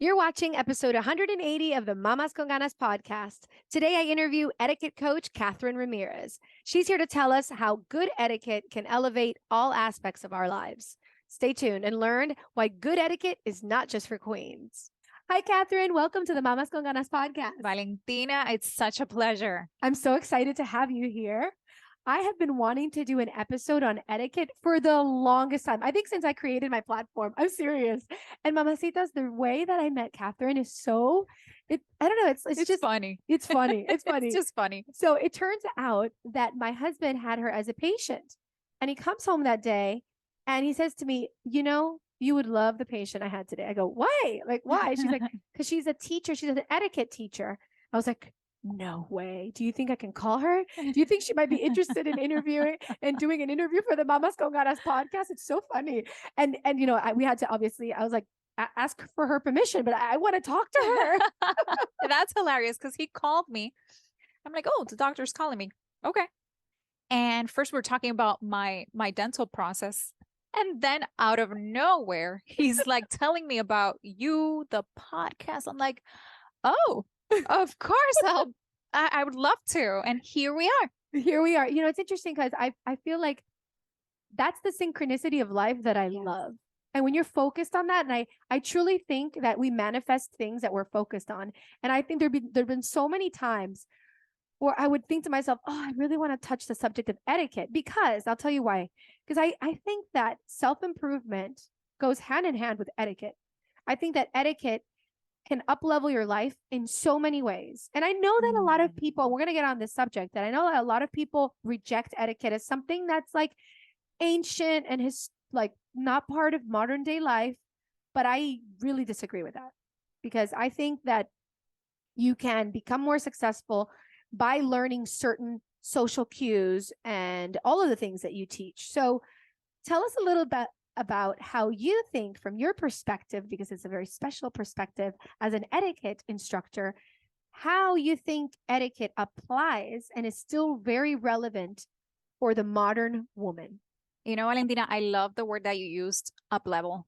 You're watching episode 180 of the Mamas con Ganas podcast. Today, I interview etiquette coach Catherine Ramirez. She's here to tell us how good etiquette can elevate all aspects of our lives. Stay tuned and learn why good etiquette is not just for queens. Hi, Catherine. Welcome to the Mamas con Ganas podcast. Valentina, it's such a pleasure. I'm so excited to have you here. I have been wanting to do an episode on etiquette for the longest time. I think since I created my platform. I'm serious. And Mamacitas, the way that I met Catherine is I don't know, it's just funny. It's funny. It's funny. It's just funny. So it turns out that my husband had her as a patient. And he comes home that day and he says to me, you would love the patient I had today. I go, why? Like, why? She's like, because she's a teacher. She's an etiquette teacher. I was like, no way. Do you think I can call her? Do you think she might be interested in interviewing and doing an interview for the Mamas con Ganas podcast? It's so funny. And we had to, obviously, I was like, ask for her permission, but I want to talk to her. That's hilarious because he called me. I'm like, oh, the doctor's calling me. Okay. And first we're talking about my dental process. And then out of nowhere, he's like telling me about you, the podcast. I'm like, oh, of course, I would love to. And here we are. Here we are. It's interesting because I feel like that's the synchronicity of life that I love. And when you're focused on that, and I truly think that we manifest things that we're focused on. And I think there've been so many times where I would think to myself, oh, I really want to touch the subject of etiquette, because I'll tell you why. Because I think that self-improvement goes hand in hand with etiquette. I think that etiquette can up-level your life in so many ways. And I know that a lot of people, we're going to get on this subject, that I know that a lot of people reject etiquette as something that's like ancient and like not part of modern day life. But I really disagree with that, because I think that you can become more successful by learning certain social cues and all of the things that you teach. So tell us a little bit about how you think, from your perspective, because it's a very special perspective as an etiquette instructor, how you think etiquette applies and is still very relevant for the modern woman. Valentina, I love the word that you used, up level,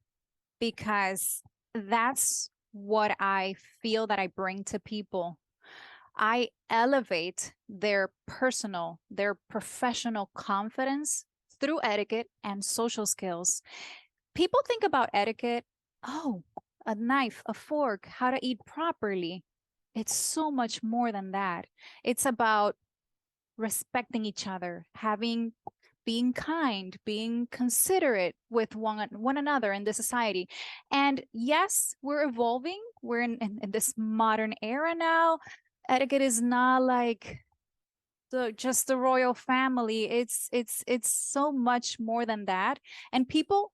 because that's what I feel that I bring to people. I elevate their personal, their professional confidence through etiquette and social skills. People think about etiquette, oh, a knife, a fork, how to eat properly. It's so much more than that. It's about respecting each other, being kind, being considerate with one another in the society. And yes, we're evolving. We're in this modern era now. Etiquette is not like just the royal family. It's so much more than that. And people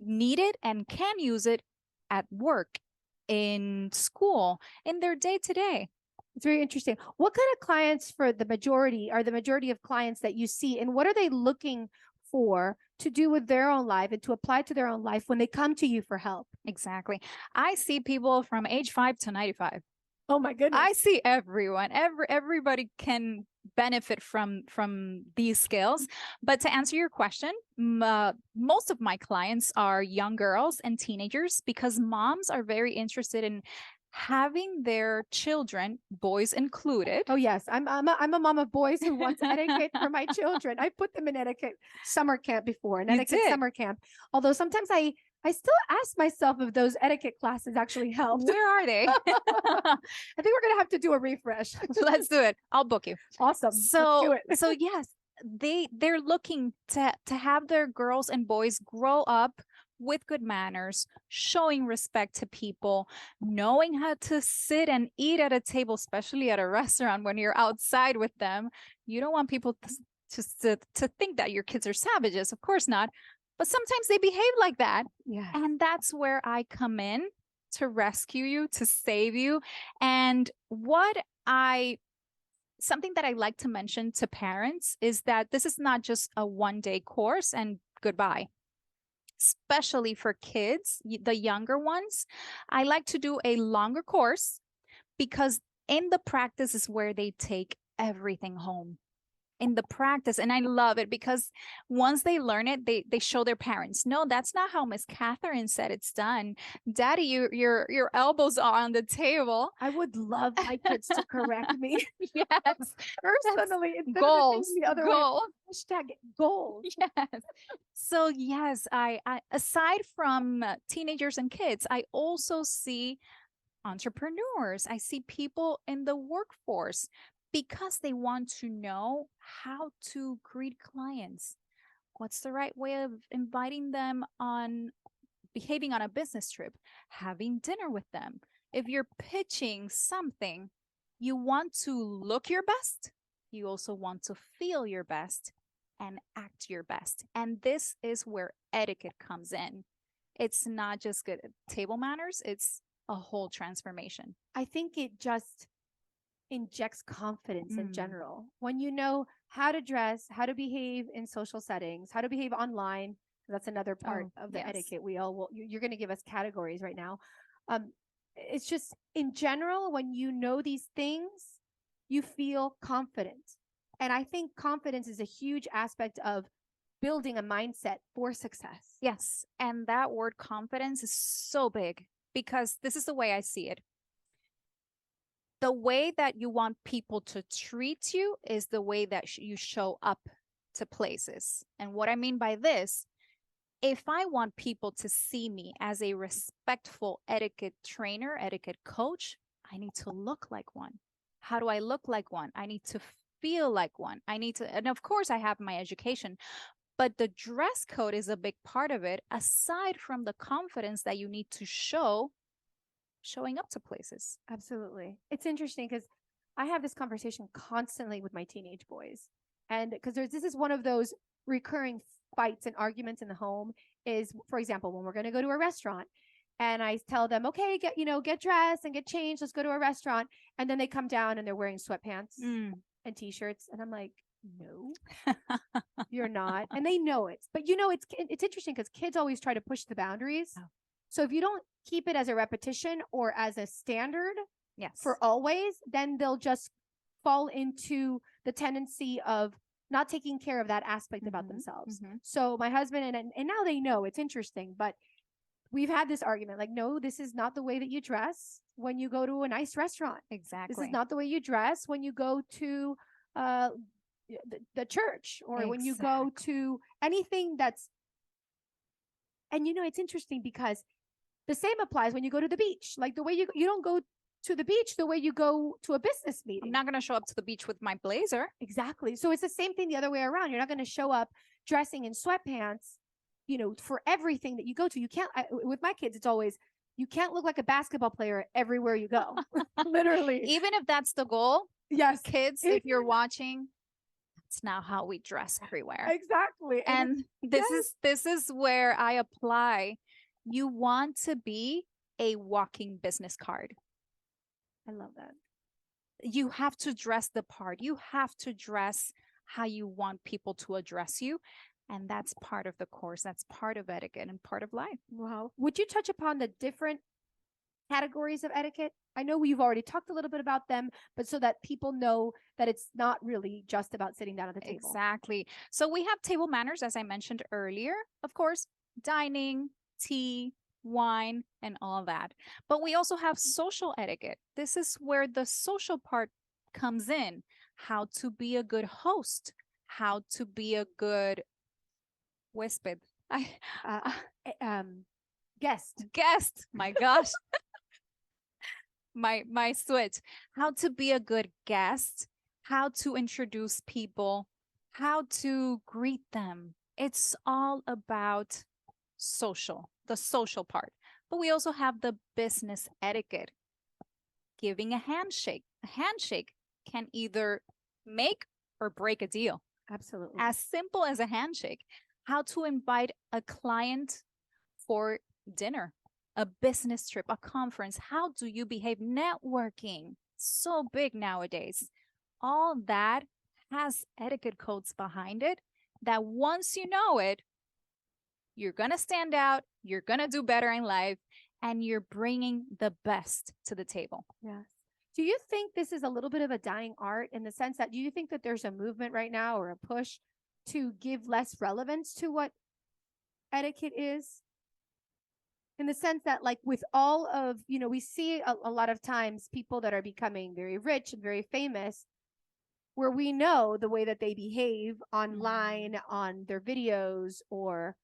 need it and can use it at work, in school, in their day-to-day. It's very interesting. What kind of clients are the majority of clients that you see, and what are they looking for to do with their own life and to apply to their own life when they come to you for help? Exactly. I see people from age 5 to 95. Oh my goodness. I see everyone. Everybody can benefit from these skills. But to answer your question, most of my clients are young girls and teenagers, because moms are very interested in having their children, boys included. Oh yes, I'm a mom of boys who wants etiquette for my children. I put them in etiquette summer camp before, summer camp. Although sometimes I still ask myself if those etiquette classes actually helped. Where are they? I think we're going to have to do a refresh. Let's do it. I'll book you. Awesome. So, Let's do it. So yes, they're looking to have their girls and boys grow up with good manners, showing respect to people, knowing how to sit and eat at a table, especially at a restaurant when you're outside with them. You don't want people to think that your kids are savages. Of course not. But sometimes they behave like that. Yeah. And that's where I come in to rescue you, to save you. And something that I like to mention to parents is that this is not just a one-day course and goodbye. Especially for kids, the younger ones, I like to do a longer course, because in the practice is where they take everything home. in the practice. And I love it because once they learn it, they show their parents, no, that's not how Miss Catherine said it's done. Daddy, your elbows are on the table. I would love my kids to correct me. Yes. Personally, instead Goals. of it being the other Goal. way. Hashtag goals. Yes. So yes, I aside from teenagers and kids, I also see entrepreneurs. I see people in the workforce because they want to know how to greet clients. What's the right way of inviting them on behaving on a business trip, having dinner with them? If you're pitching something, you want to look your best. You also want to feel your best and act your best. And this is where etiquette comes in. It's not just good table manners, it's a whole transformation. I think it just injects confidence in Mm. general. When you know how to dress, how to behave in social settings, how to behave online, that's another part of the yes. etiquette. We all will, you're going to give us categories right now. It's just in general, when you know these things, you feel confident. And I think confidence is a huge aspect of building a mindset for success. Yes. And that word confidence is so big because this is the way I see it. The way that you want people to treat you is the way that you show up to places. And what I mean by this, if I want people to see me as a respectful etiquette trainer, etiquette coach, I need to look like one. How do I look like one? I need to feel like one. I need to, and of course, I have my education, but the dress code is a big part of it, aside from the confidence that you need to show showing up to places. Absolutely. It's interesting because I have this conversation constantly with my teenage boys. And because this is one of those recurring fights and arguments in the home is, for example, when we're going to go to a restaurant and I tell them, okay, get dressed and get changed. Let's go to a restaurant. And then they come down and they're wearing sweatpants and t-shirts. And I'm like, no, you're not. And they know it. But it's interesting because kids always try to push the boundaries. Oh. So if you don't keep it as a repetition or as a standard yes. for always, then they'll just fall into the tendency of not taking care of that aspect about themselves. So my husband and now they know. It's interesting, but we've had this argument like, no, this is not the way that you dress when you go to a nice restaurant. Exactly. This is not the way you dress when you go to the church or when you go to anything that's. And it's interesting because the same applies when you go to the beach. Like the way you don't go to the beach the way you go to a business meeting. I'm not going to show up to the beach with my blazer. Exactly. So it's the same thing the other way around. You're not going to show up dressing in sweatpants, for everything that you go to. You can't, with my kids, it's always, you can't look like a basketball player everywhere you go. Literally. Even if that's the goal. Yes. Kids, if you're watching, that's not how we dress everywhere. Exactly. And this is where I apply. You want to be a walking business card. I love that. You have to dress the part. You have to dress how you want people to address you. And that's part of the course. That's part of etiquette and part of life. Wow. Would you touch upon the different categories of etiquette? I know we've already talked a little bit about them, but so that people know that it's not really just about sitting down at the table. Exactly. So we have table manners, as I mentioned earlier. Of course, dining, tea, wine, and all that. But we also have social etiquette. This is where the social part comes in. How to be a good host, how to be a good huésped. Guest. My gosh. my switch. How to be a good guest, how to introduce people, how to greet them. It's all about the social part. But we also have the business etiquette. Giving a handshake. A handshake can either make or break a deal. Absolutely. As simple as a handshake. How to invite a client for dinner, a business trip, a conference. How do you behave? Networking, so big nowadays. All that has etiquette codes behind it that once you know it, you're going to stand out, you're going to do better in life, and you're bringing the best to the table. Yes. Do you think this is a little bit of a dying art in the sense that, do you think that there's a movement right now or a push to give less relevance to what etiquette is? In the sense that, like, with all of, we see a lot of times people that are becoming very rich and very famous, where we know the way that they behave online, on their videos, or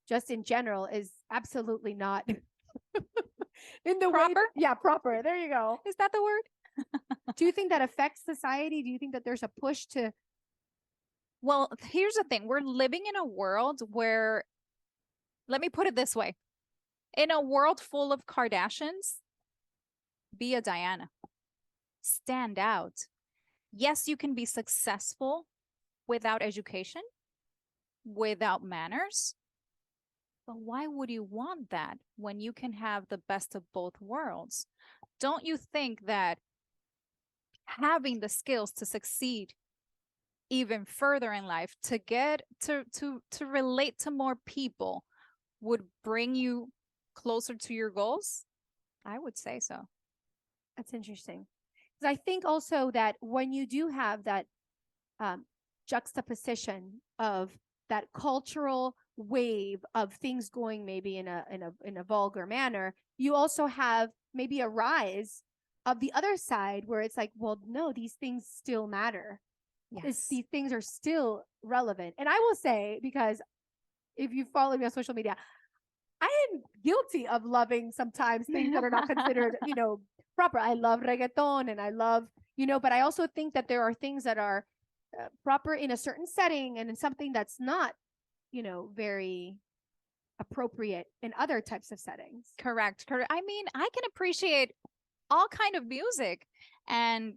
just in general is absolutely not in the Proper? Yeah, proper. There you go. Is that the word? Do you think that affects society? Do you think that there's a push to? Well, here's the thing. We're living in a world where, let me put it this way. In a world full of Kardashians, be a Diana. Stand out. Yes, you can be successful without education, without manners. But why would you want that when you can have the best of both worlds? Don't you think that having the skills to succeed even further in life, to get to relate to more people, would bring you closer to your goals? I would say so. That's interesting. Because I think also that when you do have that juxtaposition of that cultural wave of things going maybe in a vulgar manner, you also have maybe a rise of the other side where it's like, well, no, these things still matter. Yes. These things are still relevant. And I will say, because if you follow me on social media, I am guilty of loving sometimes things that are not considered, proper. I love reggaeton and I love, but I also think that there are things that are proper in a certain setting and in something that's not, very appropriate in other types of settings. Correct. I mean, I can appreciate all kind of music and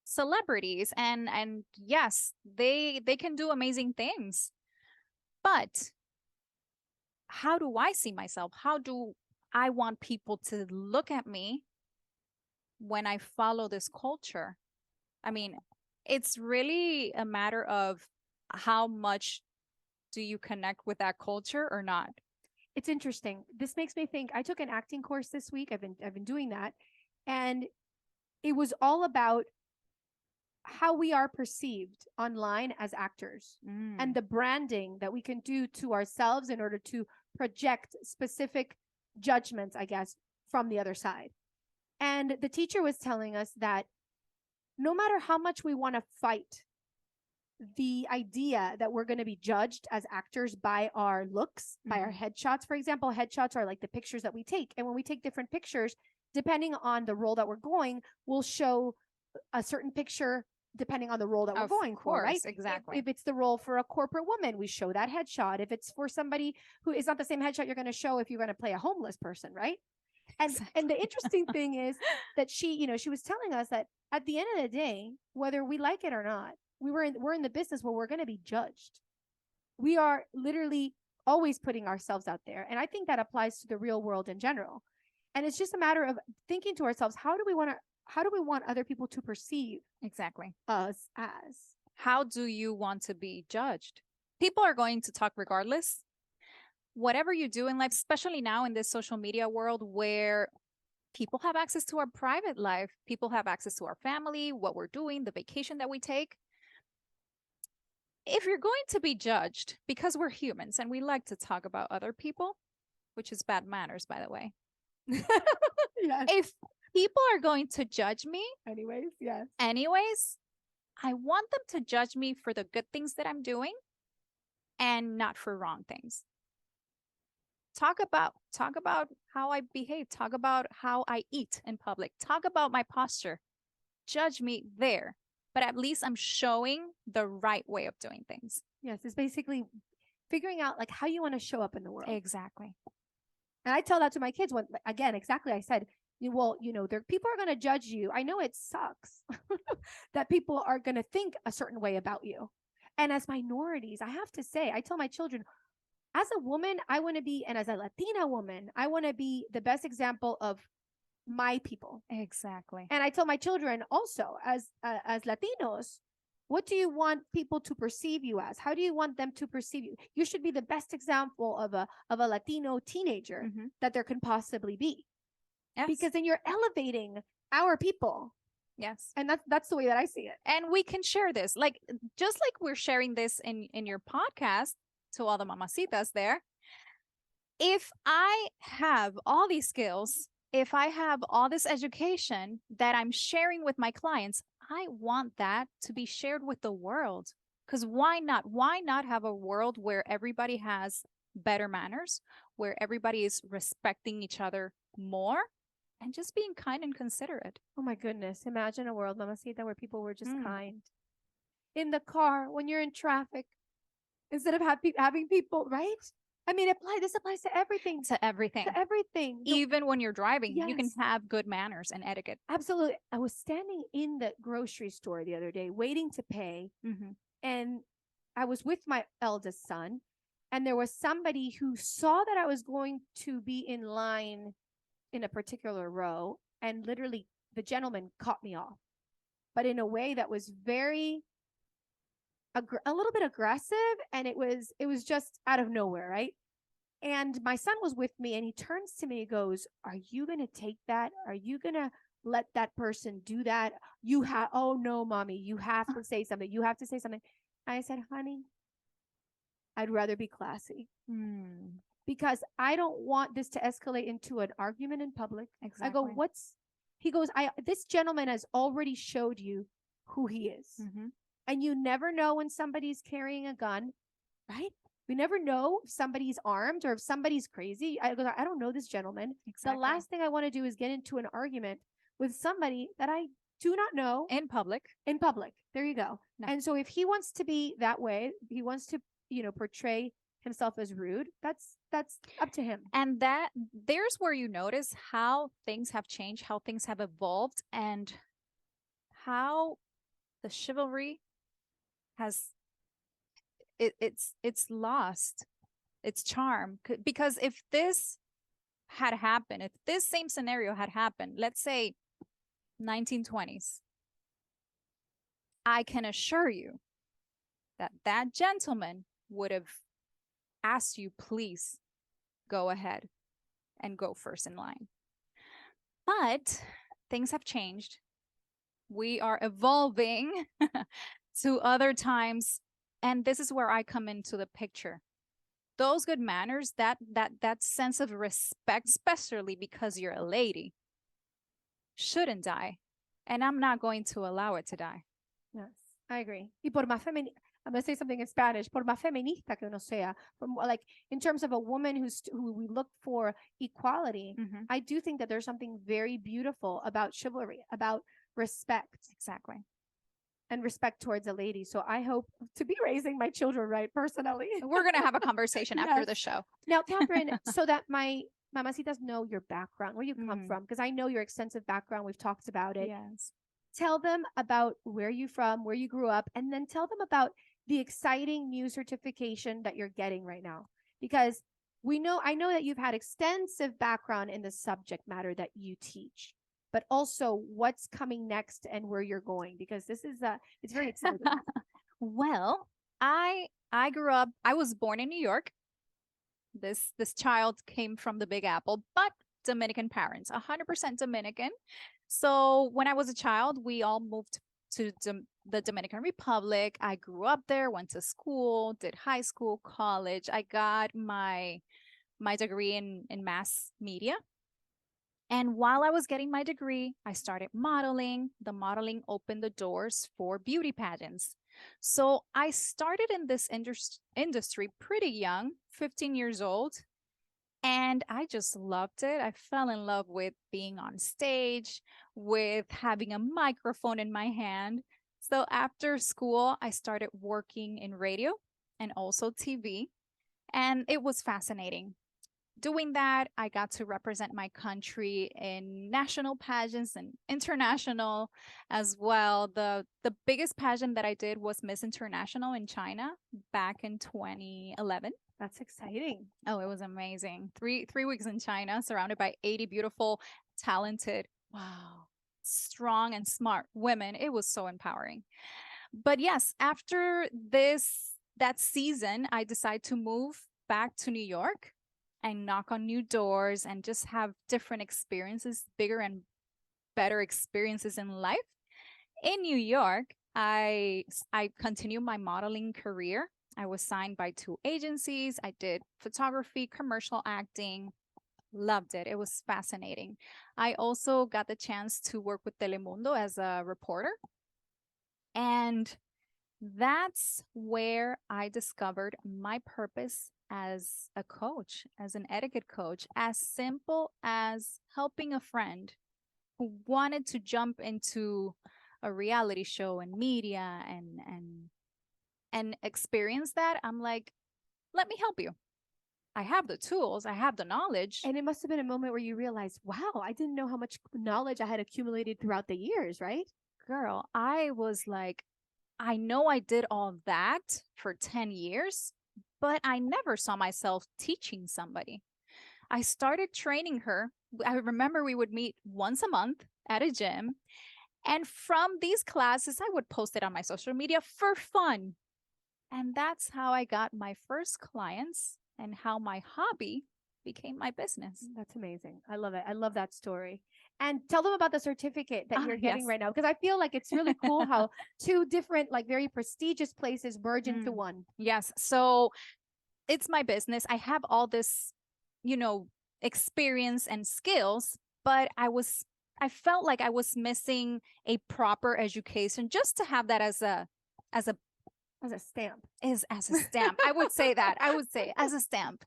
celebrities, and yes, they can do amazing things. But how do I see myself? How do I want people to look at me when I follow this culture? I mean, it's really a matter of how much do you connect with that culture or not. It's interesting. This makes me think. I took an acting course this week. I've been doing that, and it was all about how we are perceived online as actors and the branding that we can do to ourselves in order to project specific judgments, I guess, from the other side. And the teacher was telling us that no matter how much we want to fight the idea that we're going to be judged as actors by our looks, by our headshots, for example, headshots are like the pictures that we take. And when we take different pictures, depending on the role that we're going, we'll show a certain picture depending on the role that we're going for, right? Exactly. If it's the role for a corporate woman, we show that headshot. If it's for somebody who is not the same headshot you're going to show if you're going to play a homeless person, right? And the interesting thing is that she was telling us that at the end of the day, whether we like it or not, we're in the business where we're going to be judged. We are literally always putting ourselves out there. And I think that applies to the real world in general. And it's just a matter of thinking to ourselves, how do we want other people to perceive Exactly. us as? How do you want to be judged? People are going to talk regardless. Whatever you do in life, especially now in this social media world where people have access to our private life, people have access to our family, what we're doing, the vacation that we take. If you're going to be judged, because we're humans and we like to talk about other people, which is bad manners, by the way. Yes. If people are going to judge me Yes. anyways, I want them to judge me for the good things that I'm doing and not for wrong things. Talk about how I behave, talk about how I eat in public, talk about my posture. Judge me there, but at least I'm showing the right way of doing things. Yes, it's basically figuring out like how you want to show up in the world. Exactly. And I tell that to my kids when, again, exactly. I said, well, people are going to judge you. I know it sucks that people are going to think a certain way about you. And as minorities, I have to say, I tell my children, as a woman, I want to be, and as a Latina woman, I want to be the best example of my people. Exactly. And I tell my children also, as Latinos, what do you want people to perceive you as? How do you want them to perceive you? You should be the best example of a Latino teenager that there can possibly be. Yes. Because then you're elevating our people. Yes. And that's the way that I see it. And we can share this, like just like we're sharing this in your podcast to all the mamacitas there. If I have all these skills, if I have all this education that I'm sharing with my clients, I want that to be shared with the world. Because why not? Why not have a world where everybody has better manners, where everybody is respecting each other more and just being kind and considerate? Oh my goodness. Imagine a world, Mamacita, where people were just Mm. kind. In the car, when you're in traffic, instead of having people, right? I mean, this applies to everything. To everything. To everything. Even when you're driving, you can Yes. have good manners and etiquette. Absolutely. I was standing in the grocery store the other day waiting to pay, and I was with my eldest son, and there was somebody who saw that I was going to be in line in a particular row, and literally the gentleman cut me off, but in a way that was very a little bit aggressive, and it was just out of nowhere, right? And my son was with me, and he turns to me and goes, "Are you going to take that? Are you going to let that person do that? You have, oh no, mommy, you have to say something. You have to say something." I said, "Honey, I'd rather be classy because I don't want this to escalate into an argument in public." Exactly. I go, he goes, this gentleman has already showed you who he is. And you never know when somebody's carrying a gun, right? We never know if somebody's armed or if somebody's crazy. I don't know this gentleman. Exactly. The last thing I want to do is get into an argument with somebody that I do not know in public. In public. There you go. No. And so if he wants to be that way, he wants to, portray himself as rude, that's up to him. And there's where you notice how things have changed, how things have evolved, and how the chivalry has it's lost its charm. Because if this had happened, if this same scenario had happened, let's say 1920s, I can assure you that gentleman would have asked you, please go ahead and go first in line. But things have changed. We are evolving to other times, and this is where I come into the picture. Those good manners, that sense of respect, especially because you're a lady, shouldn't die, and I'm not going to allow it to die. Yes, I agree. Y por más I'm going to say something in Spanish, por más feminista que uno sea, from like in terms of a woman who we look for equality, I do think that there's something very beautiful about chivalry, about respect. Exactly. And respect towards a lady. So I hope to be raising my children right, personally. We're going to have a conversation after the show. Now, Catherine, so that my mamacitas know your background, where you come from, because I know your extensive background. We've talked about it. Yes. Tell them about where you're from, where you grew up, and then tell them about the exciting new certification that you're getting right now. Because I know that you've had extensive background in the subject matter that you teach, but also what's coming next and where you're going, because this is it's very exciting. Well, I was born in New York. This child came from the Big Apple, but Dominican parents, 100% Dominican. So when I was a child, we all moved to the Dominican Republic. I grew up there, went to school, did high school, college. I got my degree in mass media. And while I was getting my degree, I started modeling. The modeling opened the doors for beauty pageants. So I started in this industry pretty young, 15 years old. And I just loved it. I fell in love with being on stage, with having a microphone in my hand. So after school, I started working in radio and also TV. And it was fascinating. Doing that, I got to represent my country in national pageants and international as well. The biggest pageant that I did was Miss International in China back in 2011. That's exciting. Oh, it was amazing. Three weeks in China, surrounded by 80 beautiful, talented, wow, strong and smart women. It was so empowering. But yes, after that season, I decided to move back to New York and knock on new doors and just have different experiences, bigger and better experiences in life. In New York, I continued my modeling career. I was signed by 2 agencies. I did photography, commercial acting. Loved it. It was fascinating. I also got the chance to work with Telemundo as a reporter. And that's where I discovered my purpose as a coach, as an etiquette coach, as simple as helping a friend who wanted to jump into a reality show and media and experience that. I'm like, let me help you. I have the tools, I have the knowledge. And it must have been a moment where you realized, wow, I didn't know how much knowledge I had accumulated throughout the years, right? Girl, I was like, I know I did all that for 10 years, but I never saw myself teaching somebody. I started training her. I remember we would meet once a month at a gym. And from these classes, I would post it on my social media for fun. And that's how I got my first clients and how my hobby became my business. That's amazing. I love it. I love that story. And tell them about the certificate that you're getting Yes. right now, because I feel like it's really cool how two different, like very prestigious places merge into Mm. one. Yes. So it's my business. I have all this, experience and skills, but I felt like I was missing a proper education just to have that as a As a stamp. as a stamp. I would say that. I would say as a stamp.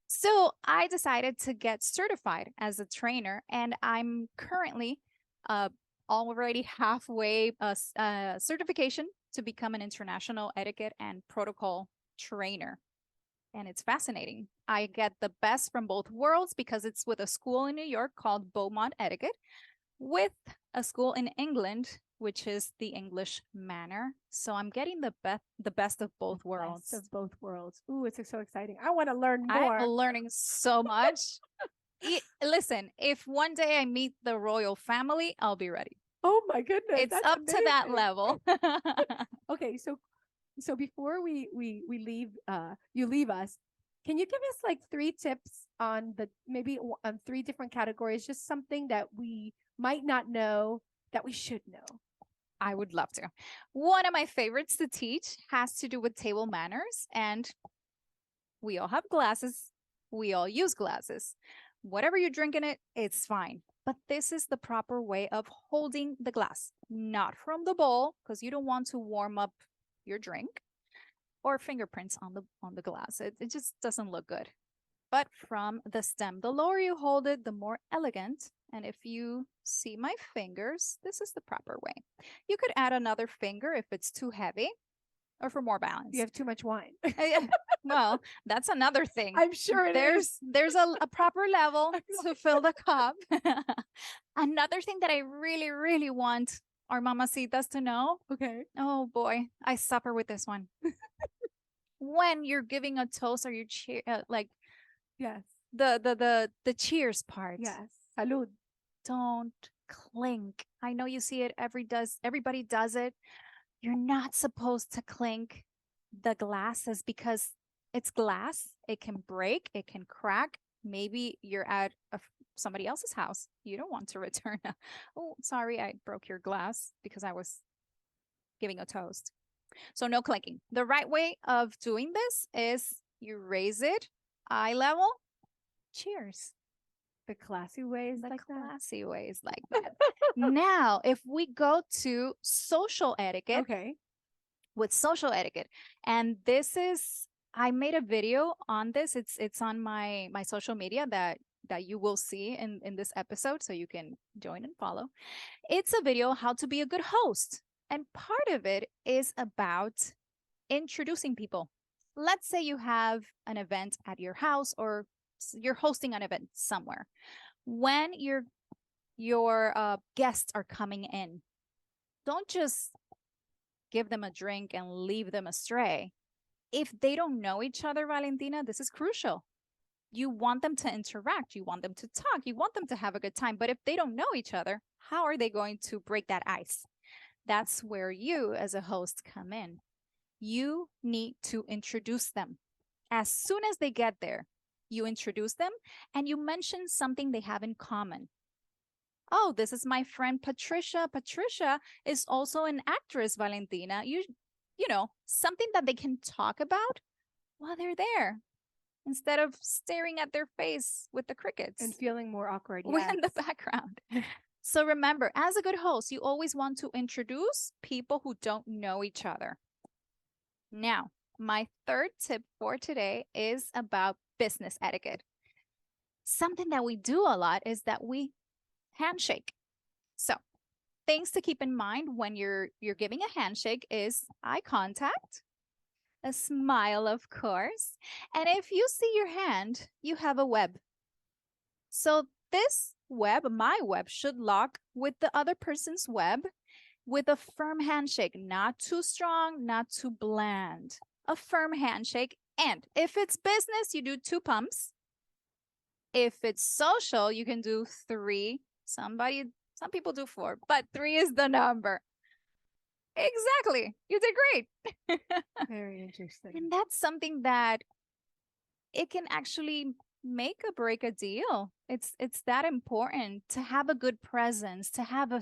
So I decided to get certified as a trainer, and I'm currently uh, already halfway certification to become an international etiquette and protocol trainer. And it's fascinating. I get the best from both worlds because it's with a school in New York called Beaumont Etiquette, with a school in England, which is the English manner. So I'm getting the best of both worlds. Best of both worlds. Ooh, it's so exciting. I want to learn I'm more. learning so much. Listen, if one day I meet the royal family, I'll be ready. Oh my goodness. It's that's up to that amazing. level. Okay, so before we leave you leave us, can you give us like 3 tips on the maybe on 3 different categories, just something that we might not know that we should know? I would love to. One of my favorites to teach has to do with table manners, and we all have glasses. We all use glasses. Whatever you drink in it, it's fine. But this is the proper way of holding the glass, not from the bowl, because you don't want to warm up your drink, or fingerprints on the glass. It just doesn't look good. But from the stem, the lower you hold it, the more elegant. And if you see my fingers, this is the proper way. You could add another finger if it's too heavy, or for more balance. You have too much wine. Well, that's another thing. I'm sure there's a proper level to fill the cup. Another thing that I really, really want our mamacitas to know. Okay. Oh boy, I suffer with this one. When you're giving a toast or you cheer, like Yes. the cheers part. Yes. Salud. Don't clink. I know you see it everybody does it. You're not supposed to clink the glasses because it's glass. It can break, it can crack. Maybe you're at somebody else's house. You don't want to return oh, sorry, I broke your glass because I was giving a toast. So no clinking. The right way of doing this is you raise it eye level. Cheers. The classy ways The like classy ways like that. Now, if we go to social that. etiquette, Okay. with social etiquette, and this is I made a video on this. It's on my social media that you will see in this episode, so you can join and follow. It's a video how to be a good host, and part of it is about introducing people. Let's say you have an event at your house, or you're hosting an event somewhere. When your guests are coming in, don't just give them a drink and leave them astray. If they don't know each other, Valentina, this is crucial. You want them to interact, you want them to talk, you want them to have a good time. But if they don't know each other, how are they going to break that ice? That's where you, as a host, come in. You need to introduce them. As soon as they get there, you introduce them and you mention something they have in common. Oh, this is my friend Patricia. Patricia is also an actress, Valentina. You know, something that they can talk about while they're there instead of staring at their face with the crickets And feeling more awkward. in Yes. the background. So remember, as a good host, you always want to introduce people who don't know each other. Now, my third tip for today is about business etiquette. Something that we do a lot is that we handshake. So, things to keep in mind when you're giving a handshake is eye contact, a smile, of course, and if you see your hand, you have a web. So this web, my web, should lock with the other person's web with a firm handshake, not too strong, not too bland. A firm handshake. And if it's business, you do 2 pumps. If it's social, you can do 3. Some people do 4, but 3 is the number. Exactly. You did great. Very interesting. And that's something that it can actually make or break a deal. It's that important to have a good presence, to have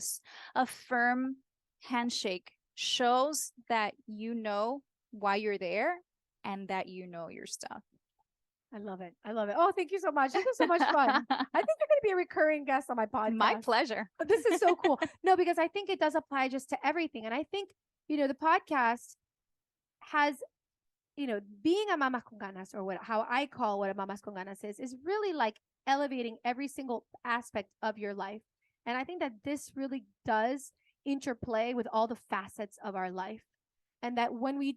a firm handshake shows that you know why you're there and that you know your stuff. I love it. I love it. Oh, thank you so much. This was so much fun. I think you're going to be a recurring guest on my podcast. My pleasure. This is so cool. No, because I think it does apply just to everything. And I think, the podcast has, being a Mamas con Ganas, or how I call what a Mamas con Ganas is really like elevating every single aspect of your life. And I think that this really does interplay with all the facets of our life. And that when we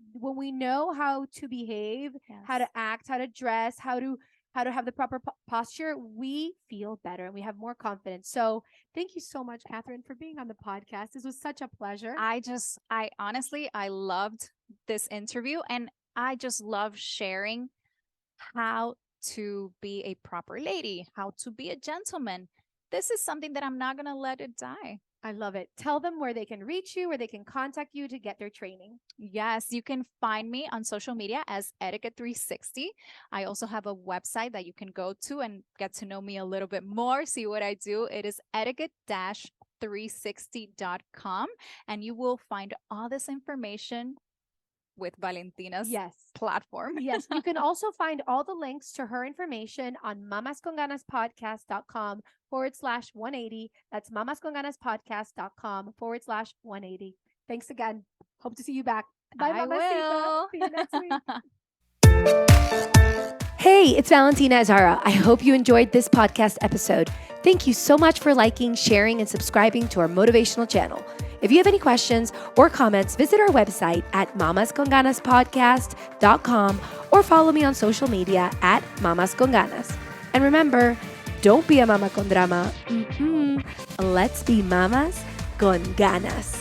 know how to behave, how to act, how to dress, how to have the proper posture, we feel better and we have more confidence. So thank you so much, Catherine, for being on the podcast. This was such a pleasure. I honestly, I loved this interview, and I just love sharing how to be a proper lady, how to be a gentleman. This is something that I'm not going to let it die. I love it. Tell them where they can reach you, where they can contact you to get their training. Yes, you can find me on social media as Etiquette 360. I also have a website that you can go to and get to know me a little bit more, see what I do. It is etiquette-360.com, and you will find all this information with Valentina's platform. Yes. You can also find all the links to her information on mamasconganaspodcast.com/180. That's mamasconganaspodcast.com/180. Thanks again. Hope to see you back. Bye, Mamacita. See you next week. Hey, it's Valentina Azara. I hope you enjoyed this podcast episode. Thank you so much for liking, sharing, and subscribing to our motivational channel. If you have any questions or comments, visit our website at mamasconganaspodcast.com or follow me on social media at Mamas Con Ganas. And remember, don't be a mama con drama. Let's be mamas con ganas.